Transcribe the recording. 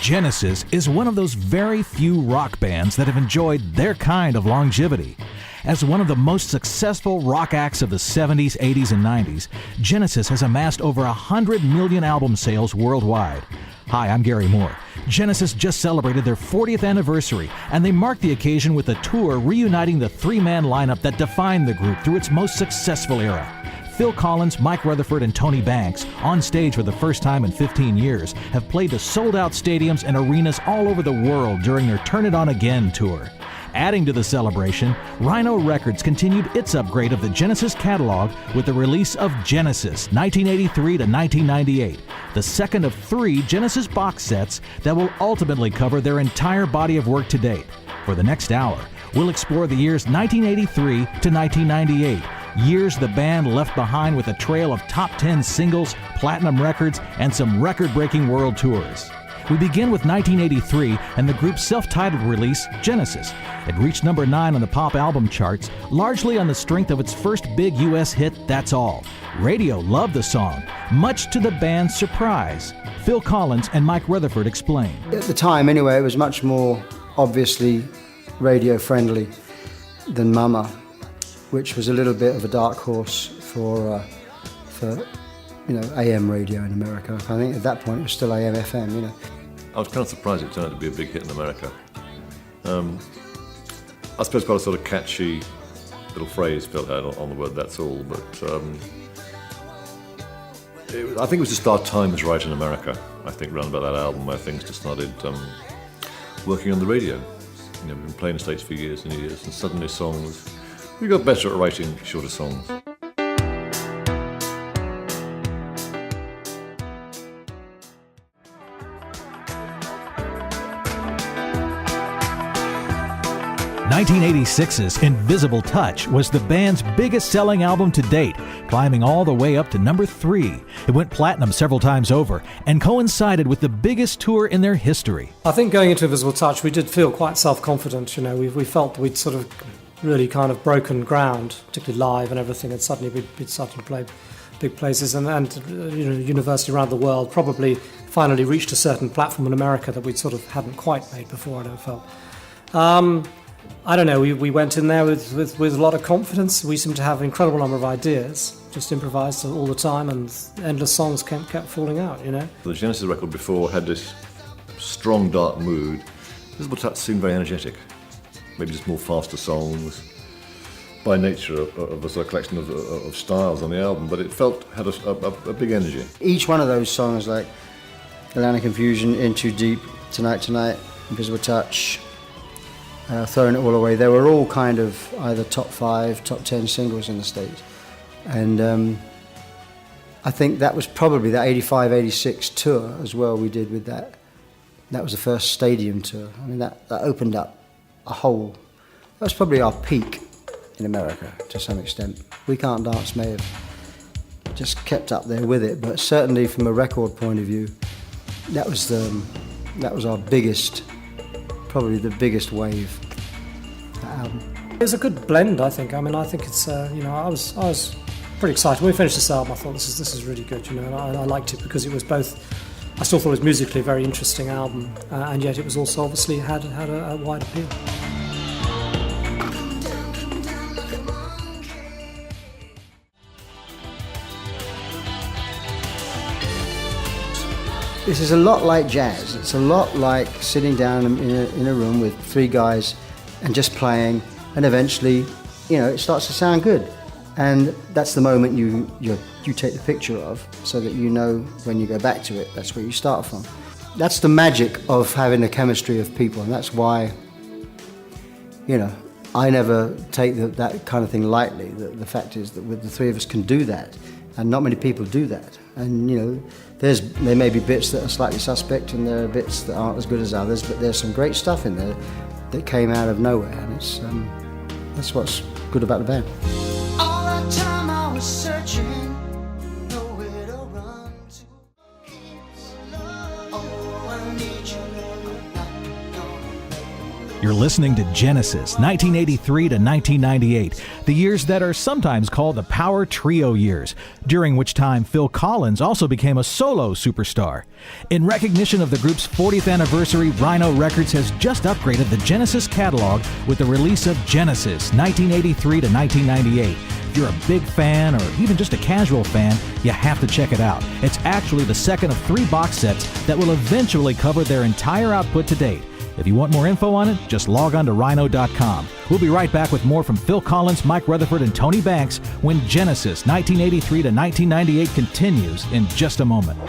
Genesis is one of those very few rock bands that have enjoyed their kind of longevity. As one of the most successful rock acts of the 70s, 80s, and 90s, Genesis has amassed over 100 million album sales worldwide. Hi, I'm Gary Moore. Genesis just celebrated their 40th anniversary, and they marked the occasion with a tour reuniting the three-man lineup that defined the group through its most successful era. Phil Collins, Mike Rutherford, and Tony Banks, on stage for the first time in 15 years, have played to sold-out stadiums and arenas all over the world during their Turn It On Again tour. Adding to the celebration, Rhino Records continued its upgrade of the Genesis catalog with the release of Genesis 1983 to 1998, the second of 3 Genesis box sets that will ultimately cover their entire body of work to date. For the next hour, we'll explore the years 1983 to 1998, years the band left behind with a trail of top 10 singles, platinum records, and some record-breaking world tours. We begin with 1983 and the group's self-titled release, Genesis. It reached number 9 on the pop album charts, largely on the strength of its first big U.S. hit, That's All. Radio loved the song, much to the band's surprise. Phil Collins and Mike Rutherford explain. At the time, anyway, it was much more obviously radio-friendly than Mama, which was a little bit of a dark horse for AM radio in America. I think at that point it was still AM, FM, I was kind of surprised it turned out to be a big hit in America. I suppose quite a sort of catchy little phrase Phil had on the word That's All, but I think it was just our time was right in America. I think around about that album where things just started working on the radio. We've been playing the States for years and years, and suddenly we got better at writing shorter songs. (1986's) Invisible Touch was the band's biggest-selling album to date, climbing all the way up to number 3. It went platinum several times over and coincided with the biggest tour in their history. I think going into Invisible Touch, we did feel quite self-confident. We felt we'd sort of really kind of broken ground, particularly live and everything, and suddenly we'd started to play big places, and university around the world, probably finally reached a certain platform in America that we sort of hadn't quite made before, I don't felt. I don't know, we went in there with a lot of confidence. We seemed to have an incredible number of ideas, just improvised all the time, and endless songs kept falling out, The Genesis record before had this strong, dark mood. Invisible Touch seemed very energetic, maybe just more faster songs, by nature of a sort of collection of styles on the album, but it had a big energy. Each one of those songs, like Atlantic Confusion, In Too Deep, Tonight, Invisible Touch, Throwing It All Away, they were all kind of either top 5, top 10 singles in the States. And I think that was probably that 85-86 tour as well we did with that. That was the first stadium tour. I mean, that opened up that was probably our peak in America to some extent. We Can't Dance may have just kept up there with it, but certainly from a record point of view, that was our biggest, probably the biggest wave, that album. It was a good blend, I think. I think it's, I was pretty excited. When we finished this album, I thought this is really good, and I liked it because it was both, I still thought it was musically a very interesting album, and yet it was also obviously had a wide appeal. This is a lot like jazz. It's a lot like sitting down in a room with 3 guys and just playing, and eventually, it starts to sound good. And that's the moment you take the picture of, so that when you go back to it, that's where you start from. That's the magic of having a chemistry of people, and that's why, I never take that kind of thing lightly. The fact is that with the 3 of us can do that, and not many people do that. And there may be bits that are slightly suspect, and there are bits that aren't as good as others, but there's some great stuff in there that came out of nowhere, and that's what's good about the band. All that time I was searching, nowhere to run to. Oh, I need you, I'm not gonna make You're listening to Genesis, 1983 to 1998, the years that are sometimes called the Power Trio years, during which time Phil Collins also became a solo superstar. In recognition of the group's 40th anniversary, Rhino Records has just upgraded the Genesis catalog with the release of Genesis, 1983 to 1998. If you're a big fan or even just a casual fan, you have to check it out. It's actually the second of 3 box sets that will eventually cover their entire output to date. If you want more info on it, just log on to rhino.com. We'll be right back with more from Phil Collins, Mike Rutherford, and Tony Banks when Genesis 1983 to 1998 continues in just a moment.